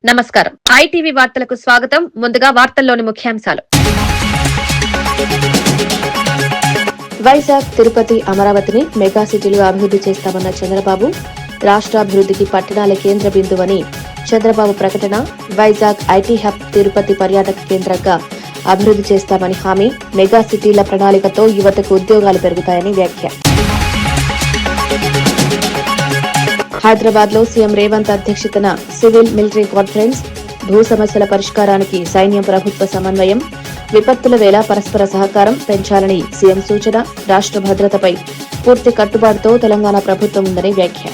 నమస్కారం. ఐటీవీ వార్తలకు స్వాగతం. ముందుగా వార్తల్లోని ముఖ్యాంశాలు. వైజాగ్, తిరుపతి, అమరావతిని మెగా సిటీలుగా అభివృద్ది చేస్తామన్న చంద్రబాబు, రాష్ట్రాభివృద్దికి పట్టణాల కేంద్ర బిందువని చంద్రబాబు ప్రకటన. వైజాగ్ ఐటీ హబ్, తిరుపతి పర్యాటక కేంద్రంగా అభివృద్ది చేస్తామని హామీ. మెగా సిటీల ప్రణాళికతో యువతకు ఉద్యోగాలు పెరుగుతాయని వ్యాఖ్య. హైదరాబాద్ లో సీఎం రేవంత్ అధ్యక్షతన సివిల్ మిలిటరీ కాన్ఫరెన్స్. భూ సమస్యల పరిష్కారానికి సైన్యం ప్రభుత్వ సమన్వయం. విపత్తుల వేళ పరస్పర సహకారం పెంచాలని సీఎం సూచన. రాష్ట్ర భద్రతపై పూర్తి కట్టుబాటుతో తెలంగాణ ప్రభుత్వం ఉందని వ్యాఖ్య.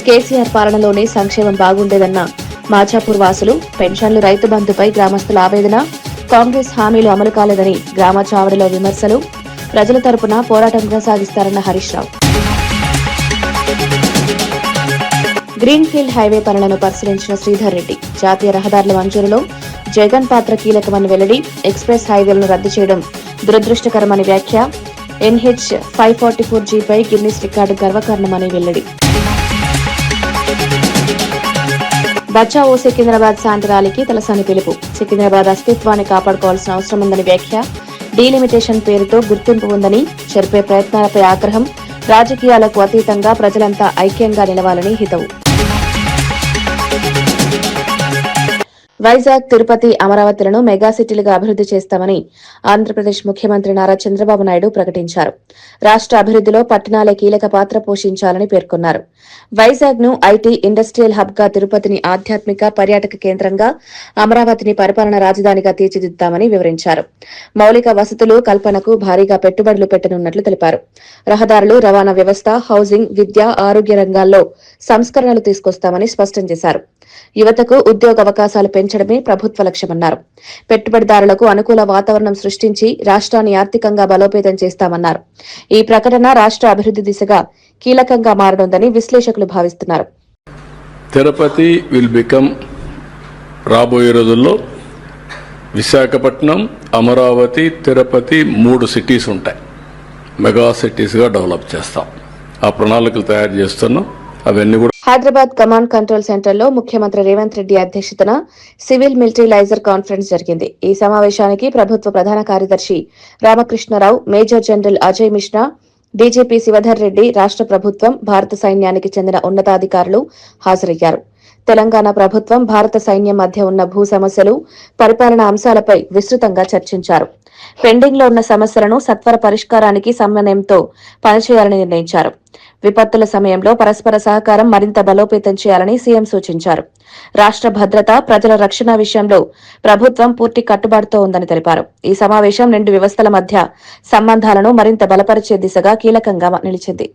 కేసీఆర్ పాలనలోనే సంక్షేమం బాగుండేదన్న మాచాపూర్ వాసులు. పెన్షన్లు, రైతు బంధుపై గ్రామస్తుల ఆవేదన. కాంగ్రెస్ హామీలు అమలు కాలేదని గ్రామ చావడిలో విమర్శలు. ప్రజల తరపున పోరాటం కొనసాగిస్తారన్న హరీష్ రావు. గ్రీన్ఫీల్డ్ హైవే పనులను పరిశీలించిన శ్రీధర్ రెడ్డి. జాతీయ రహదారుల మంజూరులో జగన్ పాత్ర కీలకమని వెల్లడి. ఎక్స్ప్రెస్ హైవేలను రద్దు చేయడం దురదృష్టకరమని వ్యాఖ్య. ఎన్హెచ్ 544Gపై గిన్నిస్ రికార్డు గర్వకారణమని వెల్లడి. బచావో సికింద్రాబాద్ శాంతి ర్యాలీకి తలసాని పిలుపు. సికింద్రాబాద్ అస్తిత్వాన్ని కాపాడుకోవాల్సిన అవసరం ఉందని వ్యాఖ్య. డీలిమిటేషన్ పేరుతో గుర్తింపు ఉందని జరిపే ప్రయత్నాలపై ఆగ్రహం. రాజకీయాలకు అతీతంగా ప్రజలంతా ఐక్యంగా నిలవాలని హితవు. వైజాగ్, తిరుపతి, అమరావతిలను మెగా సిటీలుగా అభివృద్ది చేస్తామని ఆంధ్రప్రదేశ్ ముఖ్యమంత్రి నారా చంద్రబాబు నాయుడు ప్రకటించారు. రాష్ట్ర అభివృద్దిలో పట్టణాలే కీలక పాత్ర పోషించాలని పేర్కొన్నారు. వైజాగ్ ను ఐటీ ఇండస్ట్రియల్ హబ్ గా, తిరుపతిని ఆధ్యాత్మిక పర్యాటక కేంద్రంగా, అమరావతిని పరిపాలన రాజధానిగా తీర్చిదిద్దామని వివరించారు. మౌలిక వసతులు కల్పనకు భారీగా పెట్టుబడులు పెట్టనున్నట్లు తెలిపారు. రహదారులు, రవాణా వ్యవస్థ, హౌసింగ్, విద్య, ఆరోగ్య రంగాల్లో సంస్కరణలు తీసుకొస్తామని స్పష్టం చేశారు. యువతకు ఉద్యోగ అవకాశాలు పెంచడమే ప్రభుత్వ లక్ష్యమన్నారు. పెట్టుబడిదారులకు అనుకూల వాతావరణం సృష్టించి రాష్ట్రాన్ని ఆర్థికంగా బలోపేతం చేస్తామన్నారు. ఈ ప్రకటన రాష్ట్ర అభివృద్ది దిశగా కీలకంగా మారనుందని విశ్లేషకులు భావిస్తున్నారు. తిరుపతి విల్ బికమ్ రాబోయే రోజుల్లో విశాఖపట్నం, అమరావతి, తిరుపతి 3 సిటీస్ ఉంటాయి. మెగా సిటీస్గా డెవలప్ చేస్తాం. ఆ ప్రణాళికలు తయారు చేస్తున్నాం. అవన్నీ కూడా. హైదరాబాద్ కమాండ్ కంట్రోల్ సెంటర్లో ముఖ్యమంత్రి రేవంత్ రెడ్డి అధ్యక్షతన సివిల్ మిలిటరీ లైజర్ కాన్ఫరెన్స్ జరిగింది. ఈ సమావేశానికి ప్రభుత్వ ప్రధాన కార్యదర్శి Ramakrishna Rao, major general Ajay Mishra, DGP Shivadhar Reddy, రాష్ట్ర ప్రభుత్వం, భారత సైన్యానికి చెందిన ఉన్నతాధికారులు హాజరయ్యారు. తెలంగాణ ప్రభుత్వం, భారత సైన్యం మధ్య ఉన్న భూ సమస్యలు, పరిపాలన అంశాలపై విస్తృతంగా చర్చించారు. పెండింగ్ లో ఉన్న సమస్యలను సత్వర పరిష్కారానికి సమన్వయంతో పనిచేయాలని నిర్ణయించారు. విపత్తుల సమయంలో పరస్పర సహకారం మరింత బలోపేతం చేయాలని సీఎం సూచించారు. రాష్ట్ర భద్రత, ప్రజల రక్షణ విషయంలో ప్రభుత్వం పూర్తి కట్టుబాటుతో ఉందని తెలిపారు. ఈ సమావేశం 2 వ్యవస్థల మధ్య సంబంధాలను మరింత బలపరిచే దిశగా కీలకంగా నిలిచింది.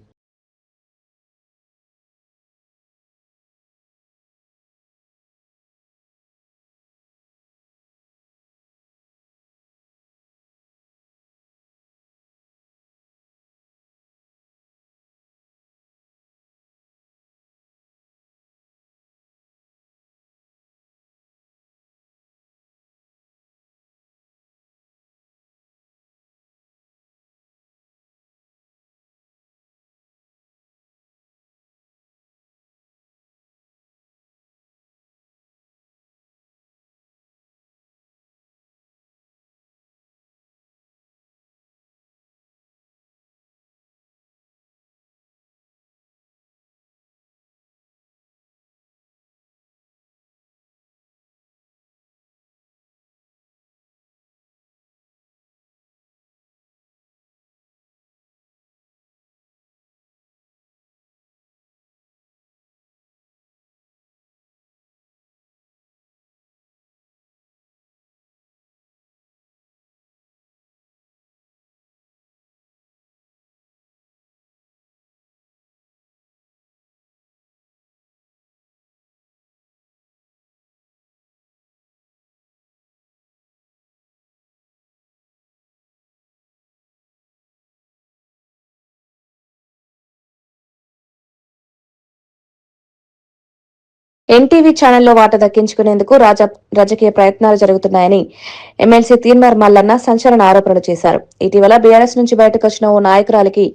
ఎన్టీవీ ఛానల్లో వాటా దక్కించుకునేందుకు రాజకీయ ప్రయత్నాలు జరుగుతున్నాయని ఎమ్మెల్సీ తీన్మార్ మల్లన్న సంచలన ఆరోపణలు చేశారు. ఇటీవల బీఆర్ఎస్ నుంచి బయటకు వచ్చిన ఓ నాయకురాలికి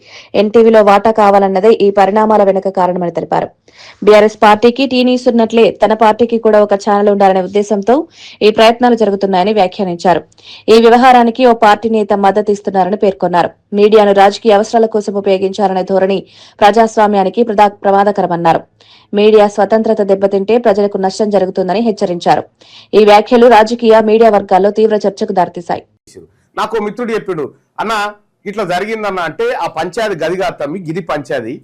ఎన్టీవీలో వాటా కావాలన్నదే ఈ పరిణామాల వెనుక కారణమని తెలిపారు. బీఆర్ఎస్ పార్టీకి టీ న్యూస్ ఉన్నట్లే తన పార్టీకి కూడా ఒక ఛానల్ ఉండాలనే ఉద్దేశంతో ఈ ప్రయత్నాలు జరుగుతున్నాయని వ్యాఖ్యానించారు. ఈ వ్యవహారానికి ఓ పార్టీ నేత మద్దతు ఇస్తున్నారని పేర్కొన్నారు. మీడియాను రాజకీయ అవసరాల కోసం ఉపయోగించాలనే ధోరణి ప్రజాస్వామ్యానికి ప్రమాదకరమన్నారు. మీడియా స్వతంత్రత దెబ్బతింటే ప్రజలకు నష్టం జరుగుతుందని హెచ్చరించారు. ఈ వ్యాఖ్యలు రాజకీయ మీడియా వర్గాల్లో తీవ్ర చర్చకు దారితీశాయి. నాకు మిత్రుడు చెప్పాడు, అన్న ఇట్లా జరిగిందన్న అంటే ఆ పంచాయతీ గది కాదు, గిది పంచాయతీ,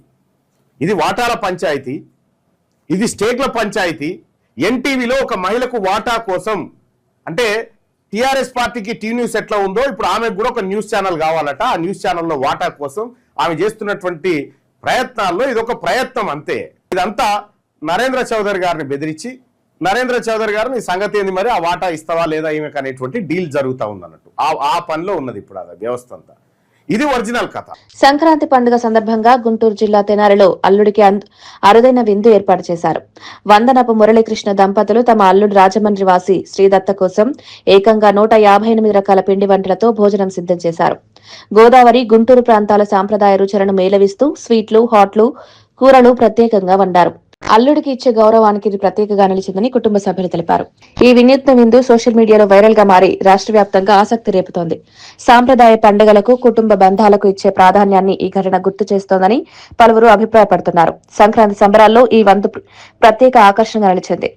ఇది వాటాల పంచాయతీ, ఇది స్టేట్ల పంచాయతీ. ఎన్టీవీలో ఒక మహిళకు వాటా కోసం అంటే టీఆర్ఎస్ పార్టీకి టీ న్యూస్ ఎట్లా ఉందో ఇప్పుడు ఆమెకు కూడా ఒక న్యూస్ ఛానల్ కావాలట. ఆ న్యూస్ ఛానల్లో వాటా కోసం ఆమె చేస్తున్నటువంటి ప్రయత్నాల్లో ఇదొక ప్రయత్నం అంతే. ఇదంతా నరేంద్ర చౌదరి గారిని బెదిరించి నరేంద్ర చౌదరి గారు నీ సంగతి ఏంది, మరి ఆ వాటా ఇస్తావా లేదా ఈమెకు అనేటువంటి డీల్ జరుగుతూ ఉందన్నట్టు ఆ పనిలో ఉన్నది ఇప్పుడు ఆ వ్యవస్థ అంతా. ఇది ఒరిజినల్ కథ. సంక్రాంతి పండుగ సందర్భంగా గుంటూరు జిల్లా తెనాలిలో అల్లుడికి అరుదైన విందు ఏర్పాటు చేశారు. వందనపు మురళీకృష్ణ దంపతులు తమ అల్లుడు రాజమండ్రి వాసి శ్రీదత్త కోసం ఏకంగా 158 రకాల పిండి వంటలతో భోజనం సిద్దం చేశారు. గోదావరి, గుంటూరు ప్రాంతాల సాంప్రదాయ రుచులను మేళవిస్తూ స్వీట్లు, హాట్లు, కూరలు ప్రత్యేకంగా వండారు. అల్లుడికి ఇచ్చే గౌరవానికి ఇది ప్రత్యేకగా నిలిచిందని కుటుంబ సభ్యులు తెలిపారు. ఈ వినూత్న విందు సోషల్ మీడియాలో వైరల్ గా మారి రాష్ట్ర వ్యాప్తంగా ఆసక్తి రేపుతోంది. సాంప్రదాయ పండుగలకు, కుటుంబ బంధాలకు ఇచ్చే ప్రాధాన్యాన్ని ఈ ఘటన గుర్తు చేస్తోందని పలువురు అభిప్రాయపడుతున్నారు. సంక్రాంతి సంబరాల్లో ఈ వంతు ప్రత్యేక ఆకర్షణగా నిలిచింది.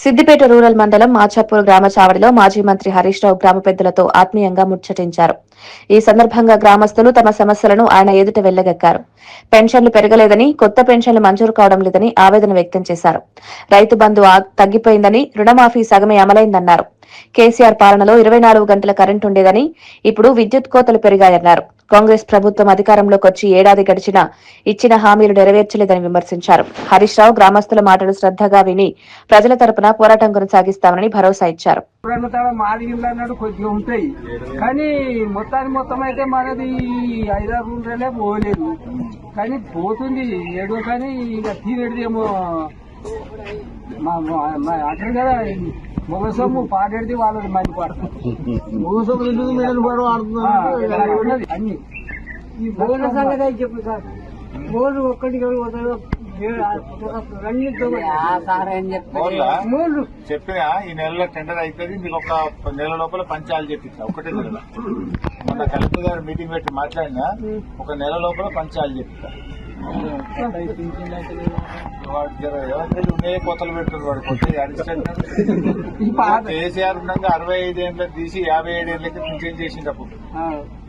సిద్దిపేట రూరల్ మండలం మాచాపూర్ గ్రామ చావడిలో మాజీ మంత్రి హరీష్ రావు గ్రామ పెద్దలతో ఆత్మీయంగా ముచ్చటించారు. ఈ సందర్భంగా గ్రామస్తులు తమ సమస్యలను ఆయన ఎదుట వెళ్లగక్కారు. పెన్షన్లు పెరగలేదని, కొత్త పెన్షన్లు మంజూరు కావడం లేదని ఆవేదన వ్యక్తం చేశారు. రైతు బంధు తగ్గిపోయిందని, రుణమాఫీ సగమే అమలైందన్నారు. కేసీఆర్ పాలనలో 24 గంటల కరెంటు ఉండేదని, ఇప్పుడు విద్యుత్ కోతలు పెరిగాయన్నారు. కాంగ్రెస్ ప్రభుత్వం అధికారంలోకి వచ్చి ఏడాది గడిచినా ఇచ్చిన హామీలు నెరవేర్చలేదని విమర్శించారు. హరీష్ రావు గ్రామస్తుల మాటలు శ్రద్దగా విని ప్రజల తరపున పోరాటం కొనసాగిస్తామని భరోసా ఇచ్చారు. కొద్దిగా ఉంటాయి కానీ మొత్తం అయితే మనది 5-6 రోజులే పోలేదు, కానీ పోతుంది ఏడో. కానీ ఇక తీరేదేమో అట్లా కదా, మొగ సొమ్ము పాడేది వాళ్ళది మంది పడుతుంది. మొగ సొమ్ము ఆడుతున్నది అన్ని. ఈ భోజన సంగతి చెప్పు సార్, రోజు ఒక్కటి చెప్పినా ఈ నెలలో టెండర్ అవుతుంది, మీకు ఒక నెల లోపల పంచాలు చెప్పించా. ఒకటే నెల మొన్న కలెక్టర్ గారు మీటింగ్ పెట్టి మాట్లాడినా ఒక నెల లోపల పంచాలు చెప్తా. వాడు ఎవరి ఉన్నాయే కోతలు పెడుతుంది వాడు కొత్త కేసీఆర్ ఉండగా 65 ఏళ్ళకి తీసి 57 ఏళ్ళకి పింఛన్ చేసినప్పుడు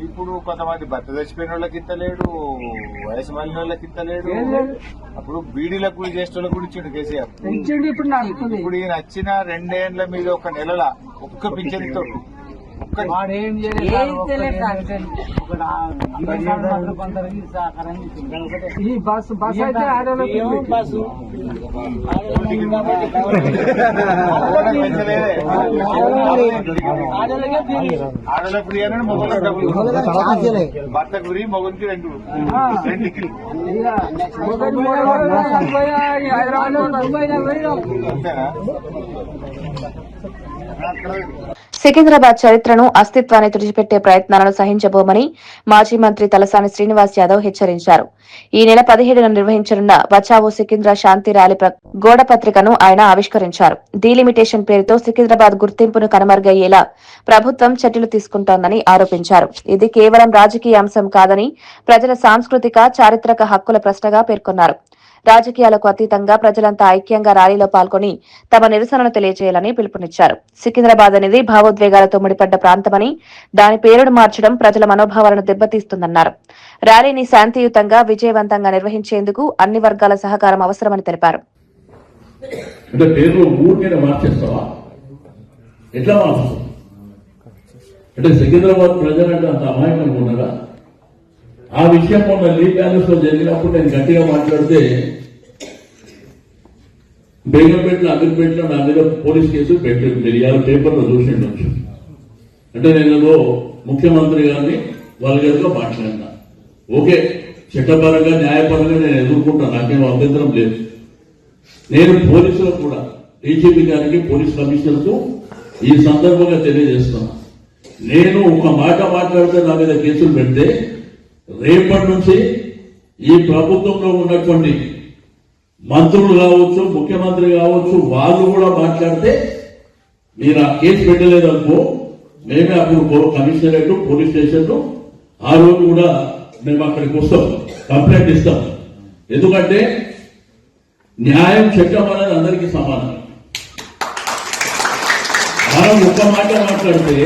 ఇప్పుడు కొంతమంది భర్త చచ్చిపోయిన వాళ్ళకి ఇస్తలేడు, వయసు మళ్ళిన వాళ్ళకి ఇస్తలేడు. అప్పుడు బీడీలకు కూడా చేసేటోళ్ళకి కూడా ఇచ్చిండు కేసీఆర్. ఇప్పుడు ఈయన వచ్చిన 2 ఏళ్ల మీద ఒక నెలల ఒక్క పింఛన్ ఇస్తాడు. ఈ బస్ అయితే ఆడోళ్ళకి ఆడల ఫ్రీ అని మొగలకు డబ్బులు, భర్తకు ఫ్రీ మొగలికి 2 సికింద్రాబాద్ చరిత్రను అస్తిత్వాన్ని తుడిచిపెట్టే ప్రయత్నాలను సహించబోమని మాజీ మంత్రి తలసాని శ్రీనివాస్ యాదవ్ హెచ్చరించారు. ఈ నెల 17న నిర్వహించనున్న బచావో సికింద్రా శాంతి ర్యాలీ గోడ పత్రికను ఆయన ఆవిష్కరించారు. డీలిమిటేషన్ పేరుతో సికింద్రాబాద్ గుర్తింపును కనుమరుగయ్యేలా ప్రభుత్వం చర్యలు తీసుకుంటోందని ఆరోపించారు. ఇది కేవలం రాజకీయ అంశం కాదని ప్రజల సాంస్కృతిక చారిత్రక హక్కుల ప్రశ్నగా పేర్కొన్నారు. రాజకీయాలకు అతీతంగా ప్రజలంతా ఐక్యంగా ర్యాలీలో పాల్గొని తమ నిరసనను తెలియజేయాలని పిలుపునిచ్చారు. సికింద్రాబాద్ అనేది భావోద్వేగాలతో ముడిపడ్డ ప్రాంతమని, దాని పేరును మార్చడం ప్రజల మనోభావాలను దెబ్బతీస్తుందన్నారు. ర్యాలీని శాంతియుతంగా విజయవంతంగా నిర్వహించేందుకు అన్ని వర్గాల సహకారం అవసరమని తెలిపారు. సికింద్రాబాద్ ప్రజలంటే అంత అమాయకంగా ఉన్నారా? ఆ విషయం మొన్న లీ ప్యాలెస్ లో జరిగినప్పుడు నేను గట్టిగా మాట్లాడితే బేగంపేటలో అమీర్పేటలో నా మీద పోలీస్ కేసు పెట్టారు. మీరు ఇవాళ పేపర్లో చూసి ఉండొచ్చు. అంటే నేను ముఖ్యమంత్రి గారిని వాళ్ళగా మాట్లాడినా. ఓకే, చట్టపరంగా న్యాయపరంగా నేను ఎదుర్కొంటాను, నాకేం అభ్యంతరం లేదు. నేను పోలీసులకు కూడా, డీజీపీ గారికి, పోలీస్ కమిషనర్కు ఈ సందర్భంగా తెలియజేస్తున్నా, నేను ఒక మాట మాట్లాడితే నా మీద కేసులు పెడితే రేపటి నుంచి ఈ ప్రభుత్వంలో ఉన్నటువంటి మంత్రులు కావచ్చు, ముఖ్యమంత్రి కావచ్చు, వాళ్ళు కూడా మాట్లాడితే మీరు ఆ కేసు పెట్టలేదనుకో, మేమే అప్పుడు కమిషనరేట్, పోలీస్ స్టేషన్ ఆ రోజు కూడా మేము అక్కడికి వస్తాం, కంప్లైంట్ ఇస్తాం. ఎందుకంటే న్యాయం, చట్టం అనేది అందరికీ సమానం. మనం ఒక్క మాట మాట్లాడితే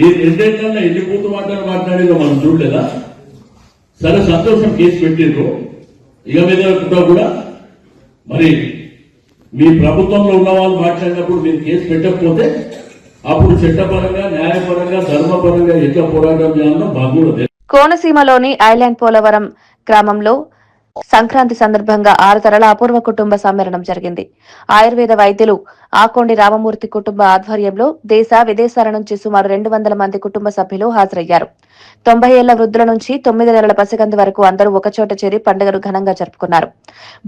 ఈ 2 ఏళ్లలో ఎన్ని పూర్తి మాటలు మాట్లాడేదో మనం చూడలేదా? సరే, సంతోషం, కేసు పెట్టిండ్రు. ఇక మీద కూడా మరి మీ ప్రభుత్వంలో ఉన్న వాళ్ళు మాట్లాడినప్పుడు మీరు కేసు పెట్టకపోతే అప్పుడు చట్టపరంగా, న్యాయపరంగా, ధర్మపరంగా ఎట్లా పోరాటం చేయాలో మాకు కూడా తెలుసు. కోనసీమలోని ఐలాండ్ పోలవరం గ్రామంలో సంక్రాంతి సందర్భంగా 6 తరాల అపూర్వ కుటుంబ సమ్మేళనం జరిగింది. ఆయుర్వేద వైద్యులు ఆకొండి రామమూర్తి కుటుంబ ఆధ్వర్యంలో దేశ విదేశాల నుంచి సుమారు 200 మంది కుటుంబ సభ్యులు హాజరయ్యారు. 90 ఏళ్ల వృద్ధుల నుంచి 9 నెలల పసికందు వరకు అందరూ ఒకచోట చేరి పండుగను ఘనంగా జరుపుకున్నారు.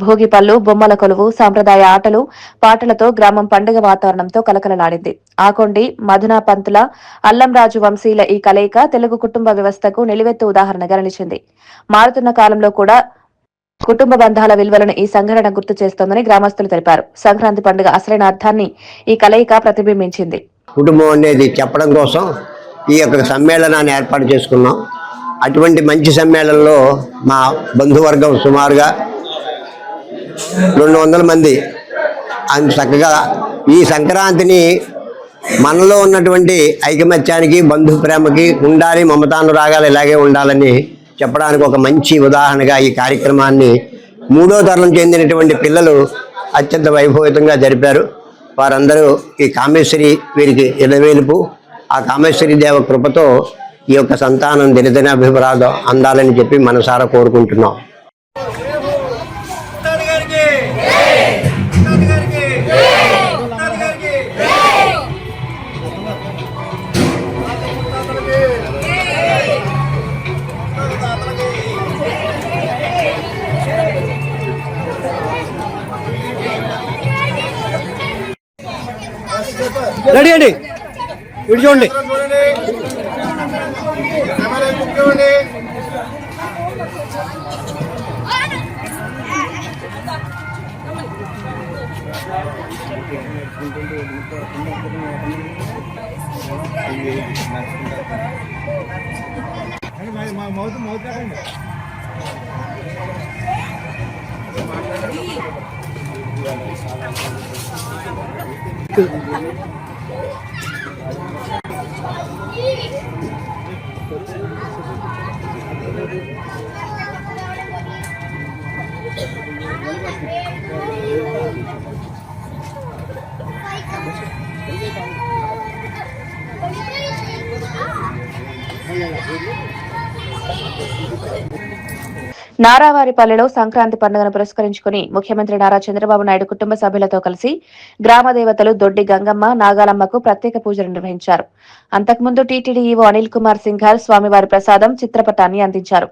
భోగి పళ్ళు, బొమ్మల కొలువు, సాంప్రదాయ ఆటలు, పాటలతో గ్రామం పండుగ వాతావరణంతో కలకలలాడింది. ఆకొండి, మధునా పంతుల, అల్లంరాజు వంశీల ఈ కలయిక తెలుగు కుటుంబ వ్యవస్థకు నిలువెత్తు ఉదాహరణగా నిలిచింది. మారుతున్న కాలంలో కూడా కుటుంబ బంధాల విలువలను ఈ సంఘటన గుర్తు చేస్తోందని గ్రామస్తులు తెలిపారు. సంక్రాంతి పండుగ అసలైన అర్థాన్ని ఈ కలయిక ప్రతిబింబించింది. కుటుంబం అనేది చెప్పడం కోసం ఈ యొక్క సమ్మేళనాన్ని ఏర్పాటు చేసుకున్నాం. అటువంటి మంచి సమ్మేళనంలో మా బంధువర్గం సుమారుగా 200 మంది అంత చక్కగా ఈ సంక్రాంతిని మనలో ఉన్నటువంటి ఐకమత్యానికి, బంధు ప్రేమకి ఉండాలి, మమతానురాగాలు ఇలాగే ఉండాలని చెప్పడానికి ఒక మంచి ఉదాహరణగా ఈ కార్యక్రమాన్ని 3వ తరం చెందినటువంటి పిల్లలు అత్యంత వైభవితంగా జరిపారు. వారందరూ ఈ కామేశ్వరి వీరికి ఎడవేలుపు, ఆ కామేశ్వరి దేవ కృపతో ఈ యొక్క సంతానం దినదిన అభిప్రాయం అందాలని చెప్పి మనసారా కోరుకుంటున్నాం. రెడీ అండి, ఇటు చూడండి. నారావారిపల్లెలో సంక్రాంతి పండుగను పురస్కరించుకుని ముఖ్యమంత్రి నారా చంద్రబాబు నాయుడు కుటుంబ సభ్యులతో కలిసి గ్రామ దేవతలు దొడ్డి గంగమ్మ నాగాలమ్మకు ప్రత్యేక పూజలు నిర్వహించారు. అంతకుముందు టీటీడీ ఈవో అనిల్ కుమార్ సింఘాల్ స్వామివారి ప్రసాదం చిత్రపటాన్ని అందించారు.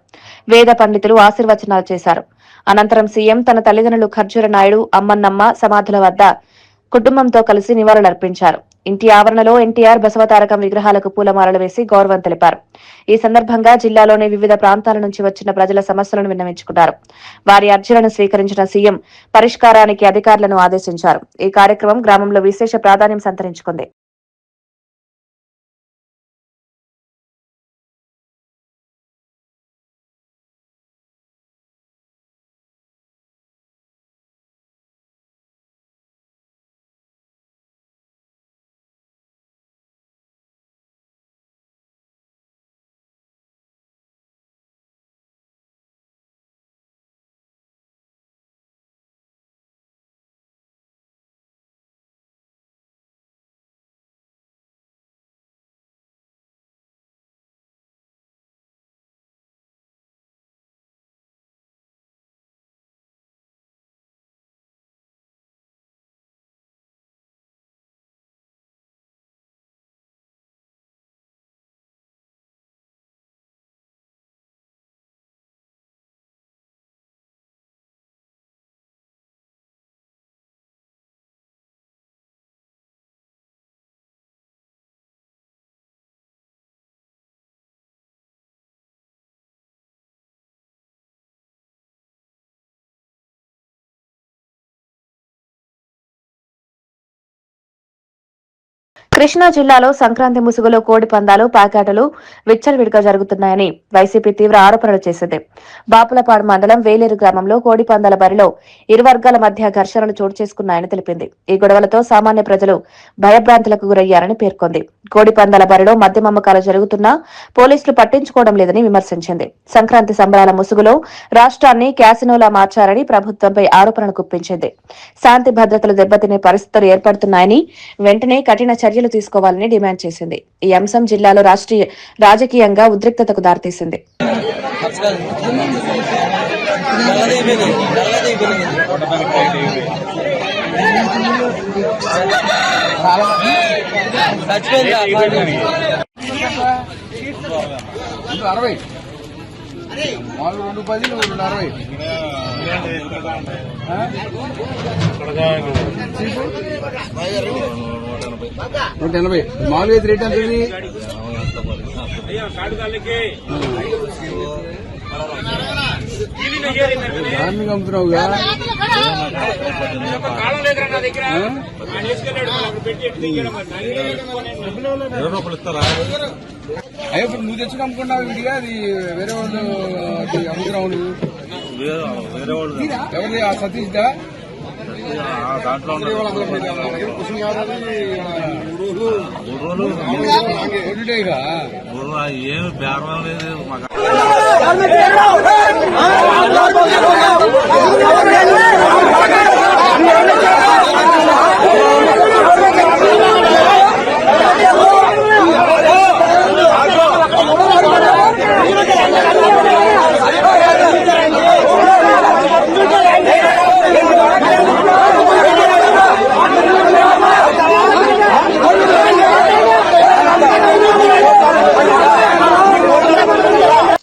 వేద పండితులు ఆశీర్వచనాలు చేశారు. అనంతరం సీఎం తన తల్లిదండ్రులు ఖర్జూర నాయుడు అమ్మన్నమ్మ సమాధుల వద్ద కుటుంబంతో కలిసి నివాళులర్పించారు. ఇంటి ఆవరణలో ఎన్టీఆర్ బసవతారకం విగ్రహాలకు పూలమాలలు వేసి గౌరవం తెలిపారు. ఈ సందర్భంగా జిల్లాలోని వివిధ ప్రాంతాల నుంచి వచ్చిన ప్రజల సమస్యలను విన్నవించుకున్నారు. వారి అర్జీలను స్వీకరించిన సీఎం పరిష్కారానికి అధికారులను ఆదేశించారు. ఈ కార్యక్రమం గ్రామంలో విశేష ప్రాధాన్యం సంతరించుకుంది. కృష్ణా జిల్లాలో సంక్రాంతి ముసుగులో కోడి పందాలు ప్యాకెట్లు విచ్చలవిడిగా జరుగుతున్నాయని వైసీపీ తీవ్ర ఆరోపణలు చేసింది. బాపులపాడు మండలం వేలేరు గ్రామంలో కోడి పందాల బరిలో ఇరు వర్గాల మధ్య ఘర్షణలు చోటు చేసుకున్నాయని తెలిపింది. ఈ గొడవలతో సామాన్య ప్రజలు భయభ్రాంతులకు గురయ్యారని పేర్కొంది. కోడి పందాల బరిలో మద్యం అమ్మకాలు జరుగుతున్నా పోలీసులు పట్టించుకోవడం లేదని విమర్శించింది. సంక్రాంతి సంబరాల ముసుగులో రాష్ట్రాన్ని క్యాసినోలా మార్చారని ప్రభుత్వంపై ఆరోపణలు గుప్పించింది. శాంతి భద్రతలు దెబ్బతినే పరిస్థితులు ఏర్పడుతున్నాయని వెంటనే కఠిన చర్యలు తీసుకోవాలని డిమాండ్ చేసింది. ఈ అంశం జిల్లాలో రాజకీయంగా ఉద్రిక్తతకు దారితీసింది. $180 మామూలుగా రేట్ ఎంత దాన్ని అమ్ముతున్నావుగా అయ్యో ఇప్పుడు నువ్వు తెచ్చుకు అమ్ముకున్నావు విడిగా అది వేరే వాళ్ళు అమ్ముతున్నావు నువ్వు ఎవరి సతీష్ దా దాంట్లో ఏమి బేరం లేదు.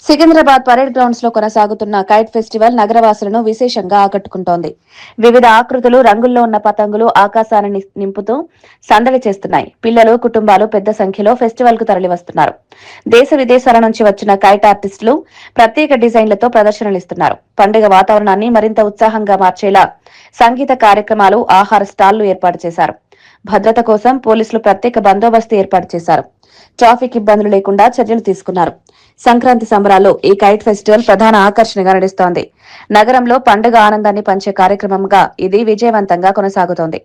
సికింద్రాబాద్ పరేడ్ గ్రౌండ్స్ లో కొనసాగుతున్న కైట్ ఫెస్టివల్ నగరవాసులను విశేషంగా ఆకట్టుకుంటోంది. వివిధ ఆకృతులు రంగుల్లో ఉన్న పతంగులు ఆకాశాన్ని నింపుతూ సందడి చేస్తున్నాయి. పిల్లలు కుటుంబాలు పెద్ద సంఖ్యలో ఫెస్టివల్ కు తరలివస్తున్నారు. దేశ విదేశాల నుంచి వచ్చిన కైట్ ఆర్టిస్టులు ప్రత్యేక డిజైన్లతో ప్రదర్శనలిస్తున్నారు. పండుగ వాతావరణాన్ని మరింత ఉత్సాహంగా మార్చేలా సంగీత కార్యక్రమాలు ఆహార స్టాళ్లు ఏర్పాటు చేశారు. భద్రత కోసం పోలీసులు ప్రత్యేక బందోబస్తు ఏర్పాటు చేశారు. ట్రాఫిక్ ఇబ్బందులు లేకుండా చర్యలు తీసుకున్నారు. సంక్రాంతి సంబరాల్లో ఈ కైట్ ఫెస్టివల్ ప్రధాన ఆకర్షణగా నడుస్తోంది. నగరంలో పండుగ ఆనందాన్ని పంచే కార్యక్రమంగా ఇది విజయవంతంగా కొనసాగుతోంది.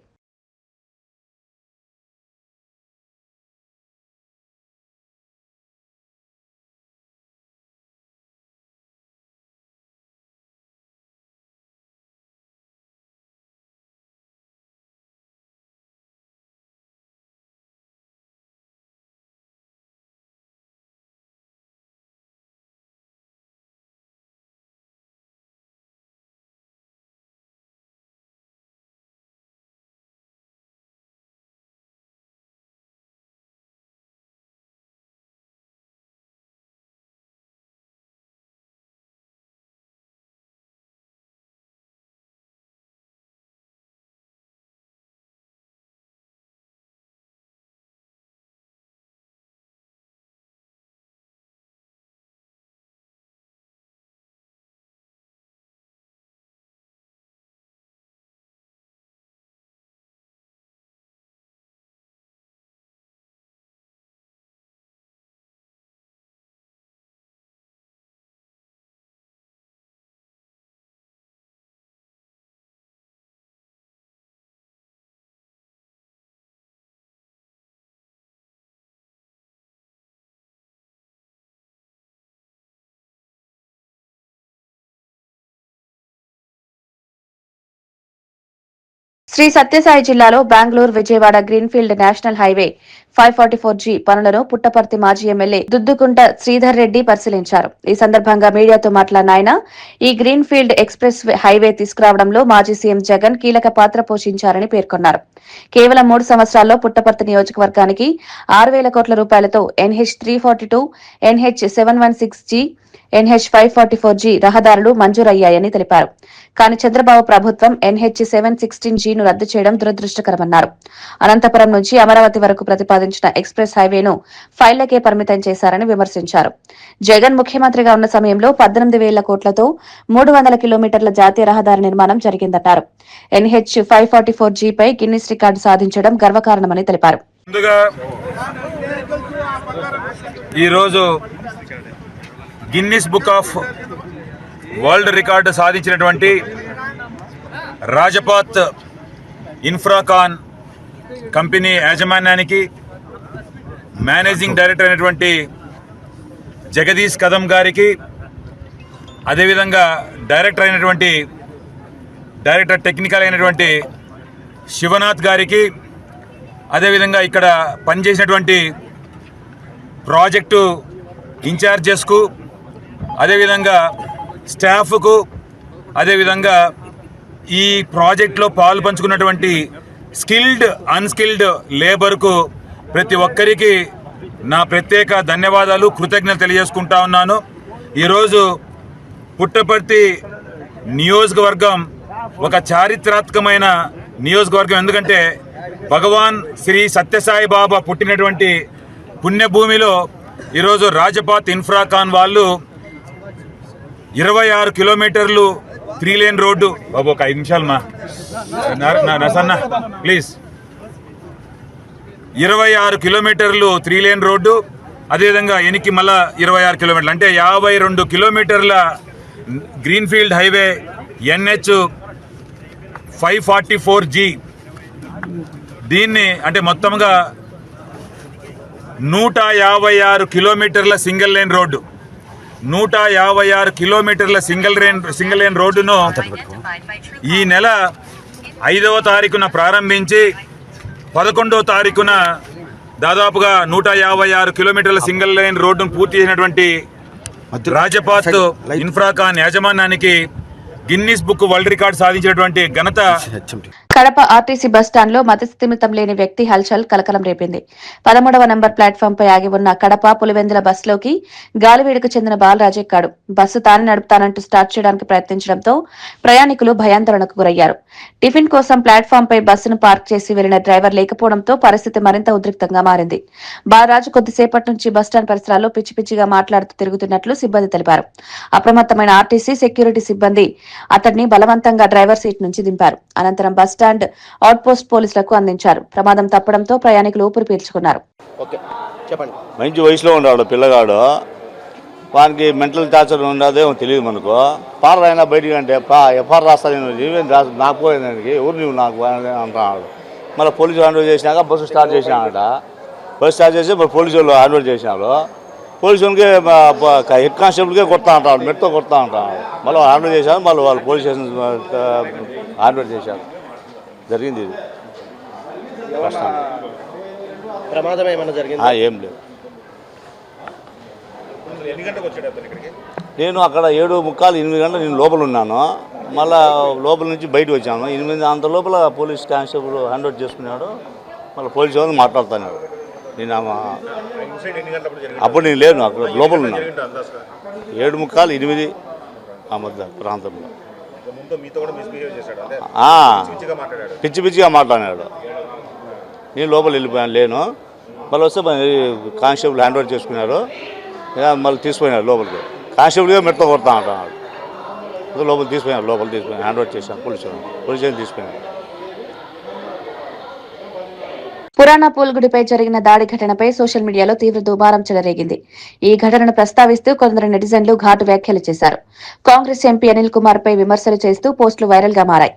శ్రీ సత్యసాయి జిల్లాలో Bengaluru Vijayawada greenfield national highway 544G పనులను పుట్టపర్తి మాజీ ఎమ్మెల్యే దుద్దుకుంట శ్రీధర్ రెడ్డి పరిశీలించారు. ఈ సందర్భంగా మీడియాతో మాట్లాడిన ఆయన ఈ గ్రీన్ఫీల్డ్ ఎక్స్ప్రెస్ హైవే తీసుకురావడంలో మాజీ సీఎం జగన్ కీలక పాత్ర పోషించారని పేర్కొన్నారు. కేవలం 3 సంవత్సరాల్లో పుట్టపర్తి నియోజకవర్గానికి 6,000 కోట్ల రూపాయలతో NH 342, NH 716G, NH 544G రహదారులు మంజూరయ్యాయని తెలిపారు. కానీ చంద్రబాబు ప్రభుత్వం NH 716G ను రద్దు చేయడం దురదృష్టకరమన్నారు. అనంతపురం నుంచి అమరావతి వరకు ప్రతిపాదించిన ఎక్స్ప్రెస్ హైవేను ఫైళ్లకే పరిమితం చేశారని విమర్శించారు. జగన్ ముఖ్యమంత్రిగా ఉన్న సమయంలో 18,000 కోట్లతో 300 కిలోమీటర్ల జాతీయ రహదారి నిర్మాణం జరిగిందన్నారు. NH 544G పై గిన్నిస్ రికార్డు సాధించడం గర్వకారణమని తెలిపారు. ముందుగా ఈరోజు Guinness book of world record సాధించినటువంటి రాజపాత్ ఇన్ఫ్రాకాన్ కంపెనీ యాజమాన్యానికి మేనేజింగ్ డైరెక్టర్ అయినటువంటి జగదీష్ కదం గారికి, అదేవిధంగా డైరెక్టర్ టెక్నికల్ అయినటువంటి శివనాథ్ గారికి, అదేవిధంగా ఇక్కడ పనిచేసినటువంటి ప్రాజెక్టు ఇన్ఛార్జెస్కు, అదేవిధంగా స్టాఫ్కు, అదేవిధంగా ఈ ప్రాజెక్టులో పాలు పంచుకున్నటువంటి స్కిల్డ్ అన్స్కిల్డ్ లేబర్కు ప్రతి ఒక్కరికి నా ప్రత్యేక ధన్యవాదాలు, కృతజ్ఞతలు తెలియజేసుకుంటా ఉన్నాను. ఈరోజు పుట్టపర్తి నియోజకవర్గం ఒక చారిత్రాత్మకమైన నియోజకవర్గం. ఎందుకంటే భగవాన్ శ్రీ సత్యసాయి బాబా పుట్టినటువంటి పుణ్యభూమిలో ఈరోజు రాజపాత్ ఇన్ఫ్రాకాన్ వాళ్ళు 26 కిలోమీటర్లు 3 లేన్ రోడ్డు, బాబు ఒక 5 నిమిషాలు మా నసన్న ప్లీజ్, 26 కిలోమీటర్లు 3 లేన్ రోడ్డు, అదేవిధంగా ఎనికి మళ్ళా 26 కిలోమీటర్లు అంటే 52 కిలోమీటర్ల గ్రీన్ఫీల్డ్ హైవే NH 544G. దీన్ని అంటే మొత్తంగా 156 కిలోమీటర్ల సింగిల్ లేన్ రోడ్డు, 156 కిలోమీటర్ల సింగిల్ లేన్ రోడ్డును ఈ నెల 5వ తారీఖున ప్రారంభించి 11వ తారీఖున దాదాపుగా 156 కిలోమీటర్ల సింగిల్ లైన్ రోడ్డును పూర్తి చేసినటువంటి రాజపాత్ ఇన్ఫ్రాకాన్ యాజమాన్యానికి గిన్నిస్ బుక్ వరల్డ్ రికార్డు సాధించినటువంటి ఘనత. కడప ఆర్టీసీ బస్టాండ్ లో మతిస్థిమితం లేని వ్యక్తి హల్చల్ కలకలం రేపింది. 13వ నంబర్ ప్లాట్ఫామ్ పై ఆగి ఉన్న కడప పులివెందుల బస్సులోకి గాలివీడుకు చెందిన బాలరాజ్ ఎక్కాడు. బస్సు తాను నడుపుతానంటూ స్టార్ట్ చేయడానికి ప్రయత్నించడంతో ప్రయాణికులు భయాందోళనకు గురయ్యారు. టిఫిన్ కోసం ప్లాట్ఫామ్ పై బస్సును పార్క్ చేసి వెళ్లిన డ్రైవర్ లేకపోవడంతో పరిస్థితి మరింత ఉద్రిక్తంగా మారింది. బాలరాజు కొద్దిసేపటి నుంచి బస్టాండ్ పరిసరాల్లో పిచ్చి పిచ్చిగా మాట్లాడుతూ తిరుగుతున్నట్లు సిబ్బంది తెలిపారు. అప్రమత్తమైన ఆర్టీసీ సెక్యూరిటీ సిబ్బంది అతడిని బలవంతంగా డ్రైవర్ సీట్ నుంచి దింపారు. అనంతరం బస్ బస్టాండ్ అవుట్పోస్ట్ పోలీసులకు అందించారు. ప్రమాదం తప్పడంతో ప్రయాణికులు ఊపిరి పీల్చుకున్నారు. మంచి వయసులో ఉన్నాడు పిల్లగాడు, వానికి మెంటల్ టార్చర్ ఉండదేమో తెలియదు మనకు. పార్లర్ అయినా బయటికి అంటే ఎఫ్ఆర్ రాస్తాను నాకు పోయేదానికి ఎవరు నువ్వు నాకు అంటున్నాడు. మళ్ళీ పోలీసు హ్యాండ్ ఓవర్ చేసినాక బస్సు స్టార్ట్ చేసినాడట. బస్సు స్టార్ట్ చేసి మరి పోలీసు వాళ్ళు హ్యాండ్ ఓవర్ చేసినారు. పోలీసు వాళ్ళకి హెడ్ కానిస్టేబుల్కే కొడతా ఉంటాడు, మెట్తో కొడతా ఉంటాడు. మళ్ళీ హ్యాండ్ ఓవర్ చేశారు, మళ్ళీ వాళ్ళు పోలీస్ స్టేషన్ హ్యాండ్ ఓవర్ చేశారు. జరిగింది ఇది. ప్రమాదం ఏమైనా జరిగింది? ఏం లేదు. నేను అక్కడ 7:45, 8 గంటలు నేను లోపల ఉన్నాను. మళ్ళీ లోపల నుంచి బయటకు వచ్చాను. 8 అంత లోపల పోలీస్ కానిస్టేబుల్ హ్యాండ్ ఓవర్ చేసుకున్నాడు. మళ్ళీ పోలీసు వాళ్ళు మాట్లాడుతున్నాడు. నేను అప్పుడు నేను లేను, అక్కడ లోపల ఉన్నాను. 7:45, 8 ఆ మధ్య ప్రాంతంలో పిచ్చి పిచ్చిగా మాట్లాడాడు. నేను లోపల వెళ్ళిపోయాను, లేను. మళ్ళీ వస్తే కానిస్టేబుల్ హ్యాండ్ ఓవర్ చేసుకున్నారు. మళ్ళీ తీసుకుపోయినాడు లోపలికి. కానిస్టేబుల్గా మెట్తో కొడతా అంటున్నాడు. లోపల తీసుకుపోయినాడు హ్యాండ్ ఓవర్ చేశాను పోలీసు తీసుకుపోయినాడు. పురాణా పూల్గుడిపై జరిగిన దాడి ఘటనపై సోషల్ మీడియాలో తీవ్ర దుమారం చెలరేగింది. ఈ ఘటనను ప్రస్తావిస్తూ కొందరు నెటిజన్లు ఘాటు వ్యాఖ్యలు చేశారు. కాంగ్రెస్ ఎంపీ అనిల్ కుమార్ పై విమర్శలు చేస్తూ పోస్టులు వైరల్ గా మారాయి.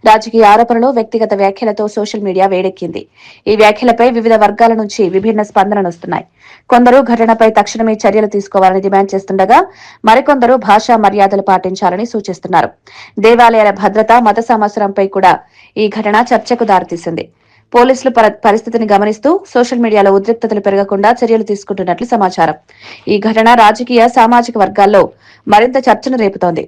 రాజకీయ ఆరోపణలు, వ్యక్తిగత వ్యాఖ్యలతో సోషల్ మీడియా వేడెక్కింది. ఈ వ్యాఖ్యలపై వివిధ వర్గాల నుంచి విభిన్న స్పందనలు వస్తున్నాయి. కొందరు ఘటనపై తక్షణమే చర్యలు తీసుకోవాలని డిమాండ్ చేస్తుండగా, మరికొందరు భాషా మర్యాదలు పాటించాలని సూచిస్తున్నారు. దేవాలయాల భద్రత, మత సంవత్సరంపై కూడా ఈ ఘటన చర్చకు దారితీసింది. పోలీసులు పరిస్థితిని గమనిస్తూ సోషల్ మీడియాలో ఉద్రిక్తతలు పెరగకుండా చర్యలు తీసుకుంటున్నట్లు సమాచారం. ఈ ఘటన రాజకీయ, సామాజిక వర్గాల్లో మరింత చర్చను రేపుతోంది.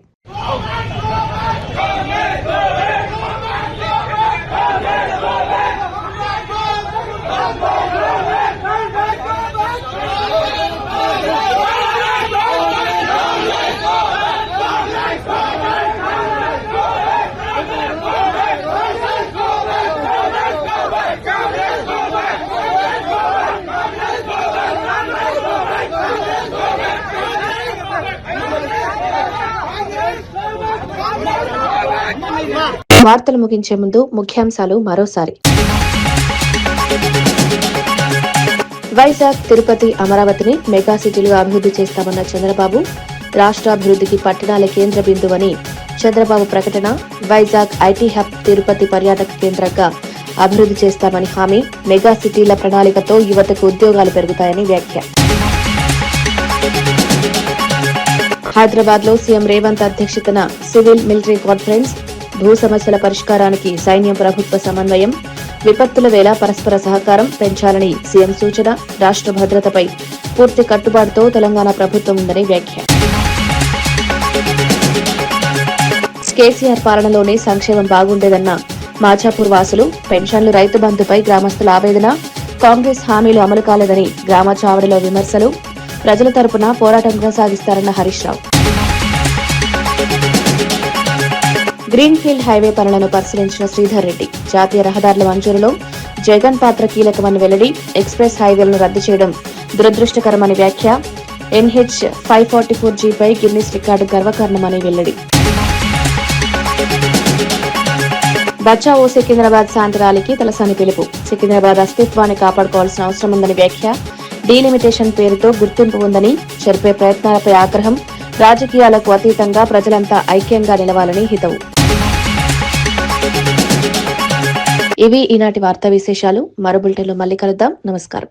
వార్తలు ముగించే ముందు ముఖ్యాంశాలు మరోసారి. వైజాగ్, తిరుపతి, అమరావతిని మెగా సిటీలుగా అభివృద్ధి చేస్తామన్న చంద్రబాబు. రాష్ట్రాభివృద్ధికి పట్టణాలే కేంద్ర బిందువని చంద్రబాబు ప్రకటన. వైజాగ్ ఐటీ హబ్, తిరుపతి పర్యాటక కేంద్రంగా అభివృద్ధి చేస్తామని హామీ. మెగా సిటీల ప్రణాళికతో యువతకు ఉద్యోగాలు పెరుగుతాయని వ్యాఖ్య. హైదరాబాద్ లో సీఎం రేవంత్ అధ్యక్షతన సివిల్ మిలిటరీ కాన్ఫరెన్స్. భూ సమస్యల పరిష్కారానికి సైన్యం, ప్రభుత్వ సమన్వయం. విపత్తుల వేళ పరస్పర సహకారం పెంచాలని సీఎం సూచన. రాష్ట్ర భద్రతపై పూర్తి కట్టుబాటుతో తెలంగాణ ప్రభుత్వం ఉందని వ్యాఖ్య. కేసీఆర్ పాలనలోనే సంక్షేమం బాగుండేదన్న మాచాపూర్ వాసులు. పెన్షన్లు, రైతు బంధుపై గ్రామస్తుల ఆవేదన. కాంగ్రెస్ హామీలు అమలు కాలేదని గ్రామ చావడిలో విమర్శలు. ప్రజల తరపున పోరాటం కొనసాగిస్తారన్న హరీష్ రావు. గ్రీన్ఫీల్డ్ హైవే పనులను పరిశీలించిన శ్రీధర్ రెడ్డి. జాతీయ రహదారుల మంజూరులో జగన్ పాత్ర కీలకమని వెల్లడి. ఎక్స్ప్రెస్ హైవేలను రద్దు చేయడం దురదృష్టకరమని వ్యాఖ్య. NH 544Gపై గిన్నిస్ రికార్డు గర్వకారణమని వెల్లడి. బచావో సికింద్రాబాద్ శాంతి ర్యాలీకి తలసాని పిలుపు. సికింద్రాబాద్ అస్తిత్వాన్ని కాపాడుకోవాల్సిన అవసరం ఉందని వ్యాఖ్య. డీలిమిటేషన్ పేరుతో గుర్తింపు ఉందని జరిపే ప్రయత్నాలపై ఆగ్రహం. రాజకీయాలకు అతీతంగా ప్రజలంతా ఐక్యంగా నిలవాలని హితవు. ఇవి ఈనాటి వార్తా విశేషాలు. మరో బులెటిన్లో మళ్ళీ కలుద్దాం. నమస్కారం.